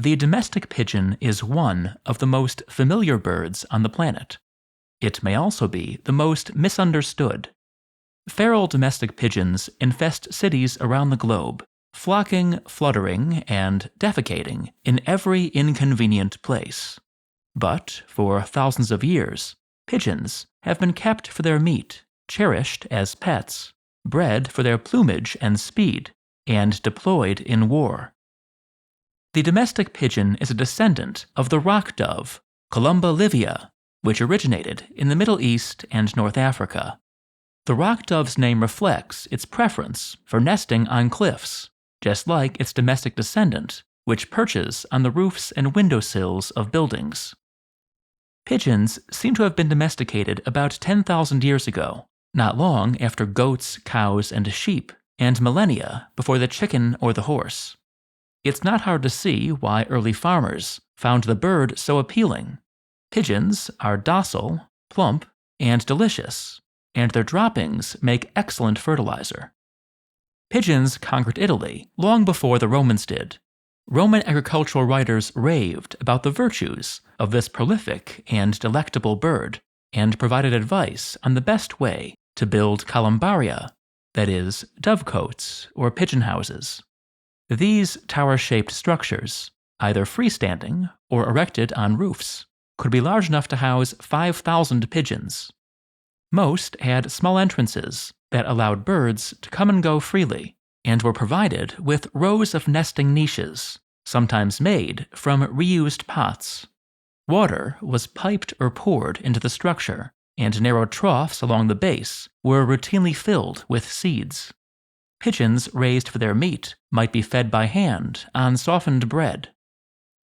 The domestic pigeon is one of the most familiar birds on the planet. It may also be the most misunderstood. Feral domestic pigeons infest cities around the globe, flocking, fluttering, and defecating in every inconvenient place. But for thousands of years, pigeons have been kept for their meat, cherished as pets, bred for their plumage and speed, and deployed in war. The domestic pigeon is a descendant of the rock dove, Columba livia, which originated in the Middle East and North Africa. The rock dove's name reflects its preference for nesting on cliffs, just like its domestic descendant, which perches on the roofs and windowsills of buildings. Pigeons seem to have been domesticated about 10,000 years ago, not long after goats, cows, and sheep, and millennia before the chicken or the horse. It's not hard to see why early farmers found the bird so appealing. Pigeons are docile, plump, and delicious, and their droppings make excellent fertilizer. Pigeons conquered Italy long before the Romans did. Roman agricultural writers raved about the virtues of this prolific and delectable bird, and provided advice on the best way to build columbaria, that is, dovecotes or pigeon houses. These tower-shaped structures, either freestanding or erected on roofs, could be large enough to house 5,000 pigeons. Most had small entrances that allowed birds to come and go freely, and were provided with rows of nesting niches, sometimes made from reused pots. Water was piped or poured into the structure, and narrow troughs along the base were routinely filled with seeds. Pigeons raised for their meat might be fed by hand on softened bread.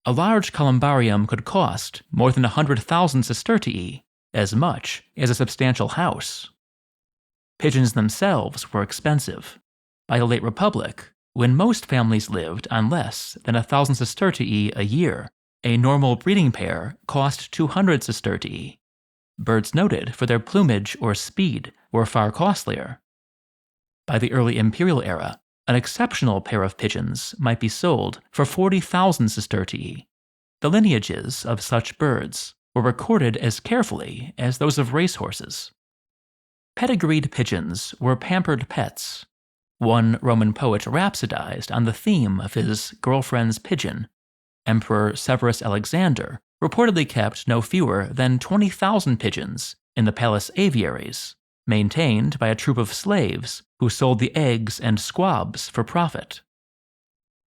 A large columbarium could cost more than 100,000 sestertii, as much as a substantial house. Pigeons themselves were expensive. By the late Republic, when most families lived on less than 1,000 sestertii a year, a normal breeding pair cost 200 sestertii. Birds noted for their plumage or speed were far costlier. By the early imperial era, an exceptional pair of pigeons might be sold for 40,000 sestertii. The lineages of such birds were recorded as carefully as those of racehorses. Pedigreed pigeons were pampered pets. One Roman poet rhapsodized on the theme of his girlfriend's pigeon. Emperor Severus Alexander reportedly kept no fewer than 20,000 pigeons in the palace aviaries, maintained by a troop of slaves who sold the eggs and squabs for profit.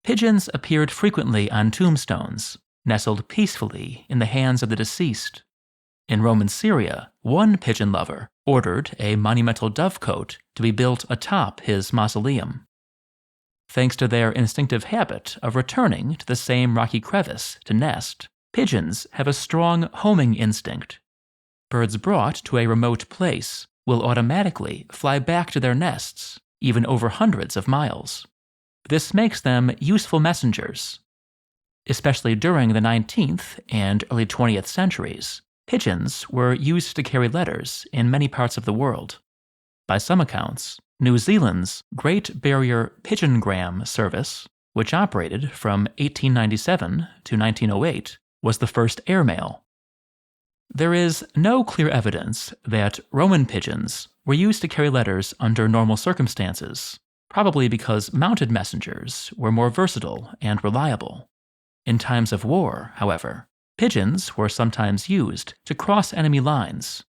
Pigeons appeared frequently on tombstones, nestled peacefully in the hands of the deceased. In Roman Syria, one pigeon lover ordered a monumental dovecote to be built atop his mausoleum. Thanks to their instinctive habit of returning to the same rocky crevice to nest, pigeons have a strong homing instinct. Birds brought to a remote place will automatically fly back to their nests, even over hundreds of miles. This makes them useful messengers. Especially during the 19th and early 20th centuries, pigeons were used to carry letters in many parts of the world. By some accounts, New Zealand's Great Barrier Pigeongram service, which operated from 1897 to 1908, was the first airmail. There is no clear evidence that Roman pigeons were used to carry letters under normal circumstances, probably because mounted messengers were more versatile and reliable. In times of war, however, pigeons were sometimes used to cross enemy lines.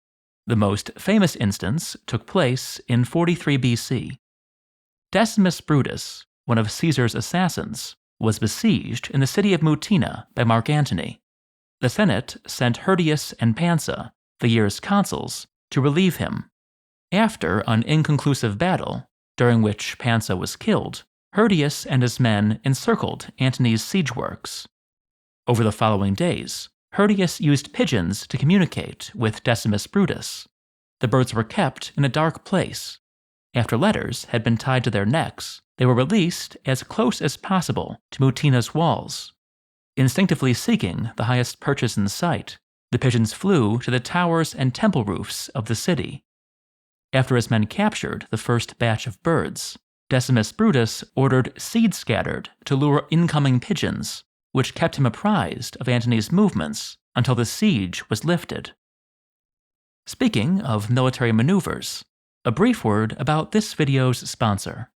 The most famous instance took place in 43 BC. Decimus Brutus, one of Caesar's assassins, was besieged in the city of Mutina by Mark Antony. The Senate sent Hirtius and Pansa, the year's consuls, to relieve him. After an inconclusive battle, during which Pansa was killed, Hirtius and his men encircled Antony's siege works. Over the following days, Hirtius used pigeons to communicate with Decimus Brutus. The birds were kept in a dark place. After letters had been tied to their necks, they were released as close as possible to Mutina's walls. Instinctively seeking the highest perches in sight, the pigeons flew to the towers and temple roofs of the city. After his men captured the first batch of birds, Decimus Brutus ordered seed scattered to lure incoming pigeons, which kept him apprised of Antony's movements until the siege was lifted. Speaking of military maneuvers, a brief word about this video's sponsor.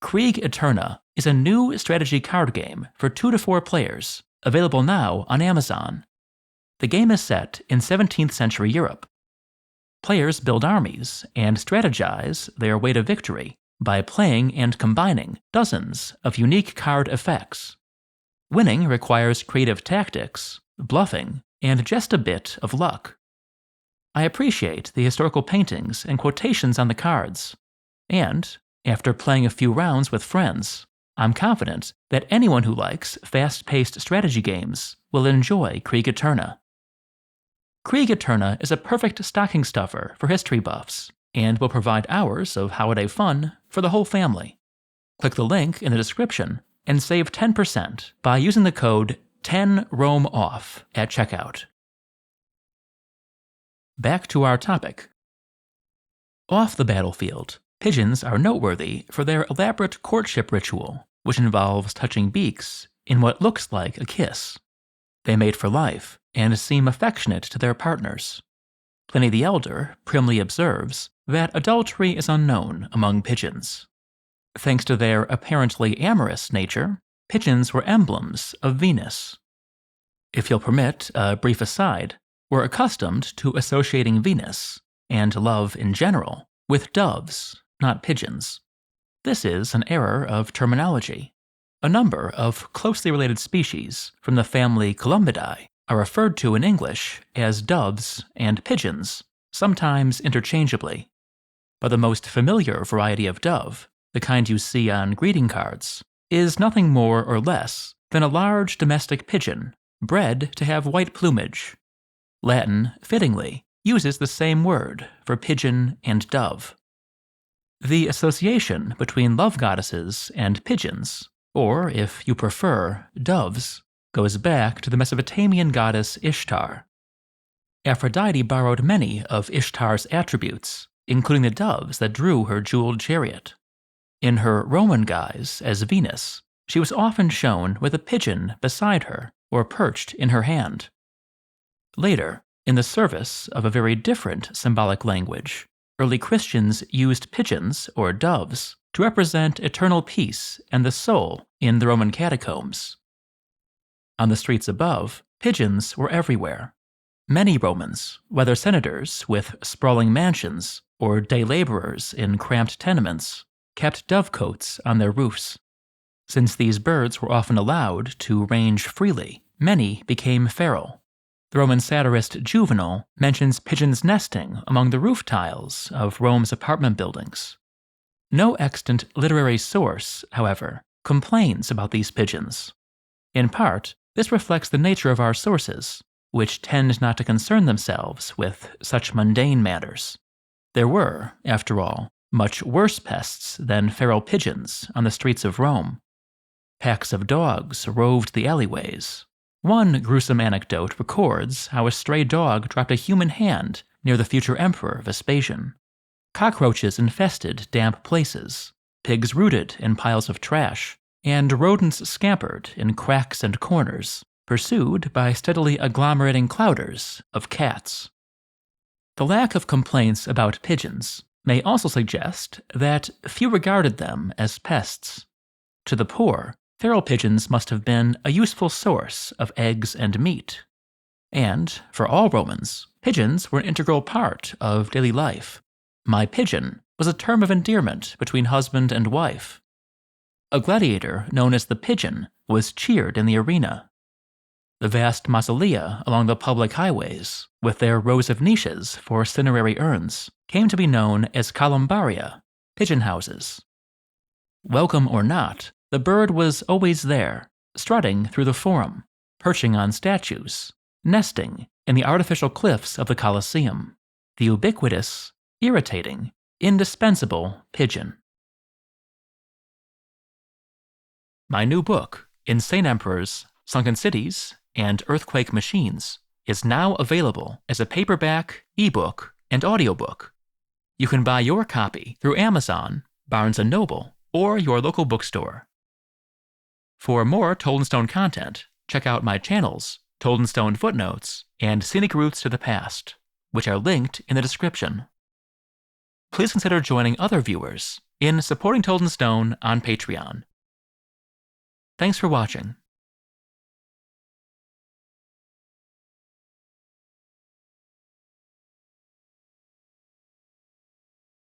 Krieg Eterna is a new strategy card game for 2 to 4 players, available now on Amazon. The game is set in 17th century Europe. Players build armies and strategize their way to victory by playing and combining dozens of unique card effects. Winning requires creative tactics, bluffing, and just a bit of luck. I appreciate the historical paintings and quotations on the cards, and, after playing a few rounds with friends, I'm confident that anyone who likes fast-paced strategy games will enjoy Krieg Eterna. Krieg Eterna is a perfect stocking stuffer for history buffs, and will provide hours of holiday fun for the whole family. Click the link in the description and save 10% by using the code 10ROAMOFF at checkout. Back to our topic. Off the battlefield, pigeons are noteworthy for their elaborate courtship ritual, which involves touching beaks in what looks like a kiss. They mate for life and seem affectionate to their partners. Pliny the Elder primly observes that adultery is unknown among pigeons. Thanks to their apparently amorous nature, pigeons were emblems of Venus. If you'll permit a brief aside, we're accustomed to associating Venus, and love in general, with doves, not pigeons. This is an error of terminology. A number of closely related species from the family Columbidae are referred to in English as doves and pigeons, sometimes interchangeably. But the most familiar variety of dove, the kind you see on greeting cards, is nothing more or less than a large domestic pigeon, bred to have white plumage. Latin, fittingly, uses the same word for pigeon and dove. The association between love goddesses and pigeons, or if you prefer, doves, goes back to the Mesopotamian goddess Ishtar. Aphrodite borrowed many of Ishtar's attributes, including the doves that drew her jeweled chariot. In her Roman guise as Venus, she was often shown with a pigeon beside her or perched in her hand. Later, in the service of a very different symbolic language, early Christians used pigeons, or doves, to represent eternal peace and the soul in the Roman catacombs. On the streets above, pigeons were everywhere. Many Romans, whether senators with sprawling mansions or day laborers in cramped tenements, kept dovecotes on their roofs. Since these birds were often allowed to range freely, many became feral. The Roman satirist Juvenal mentions pigeons nesting among the roof tiles of Rome's apartment buildings. No extant literary source, however, complains about these pigeons. In part, this reflects the nature of our sources, which tend not to concern themselves with such mundane matters. There were, after all, much worse pests than feral pigeons on the streets of Rome. Packs of dogs roved the alleyways. One gruesome anecdote records how a stray dog dropped a human hand near the future emperor Vespasian. Cockroaches infested damp places, pigs rooted in piles of trash, and rodents scampered in cracks and corners, pursued by steadily agglomerating clouders of cats. The lack of complaints about pigeons may also suggest that few regarded them as pests. To the poor, feral pigeons must have been a useful source of eggs and meat. And, for all Romans, pigeons were an integral part of daily life. My pigeon was a term of endearment between husband and wife. A gladiator known as the Pigeon was cheered in the arena. The vast mausolea along the public highways, with their rows of niches for cinerary urns, came to be known as columbaria, pigeon houses. Welcome or not, the bird was always there, strutting through the forum, perching on statues, nesting in the artificial cliffs of the Colosseum, the ubiquitous, irritating, indispensable pigeon. My new book, Insane Emperors, Sunken Cities, and Earthquake Machines, is now available as a paperback, ebook, and audiobook. You can buy your copy through Amazon, Barnes & Noble, or your local bookstore. For more Told in Stone content, check out my channels, Told in Stone Footnotes, and Scenic Routes to the Past, which are linked in the description. Please consider joining other viewers in supporting Told in Stone on Patreon. Thanks for watching.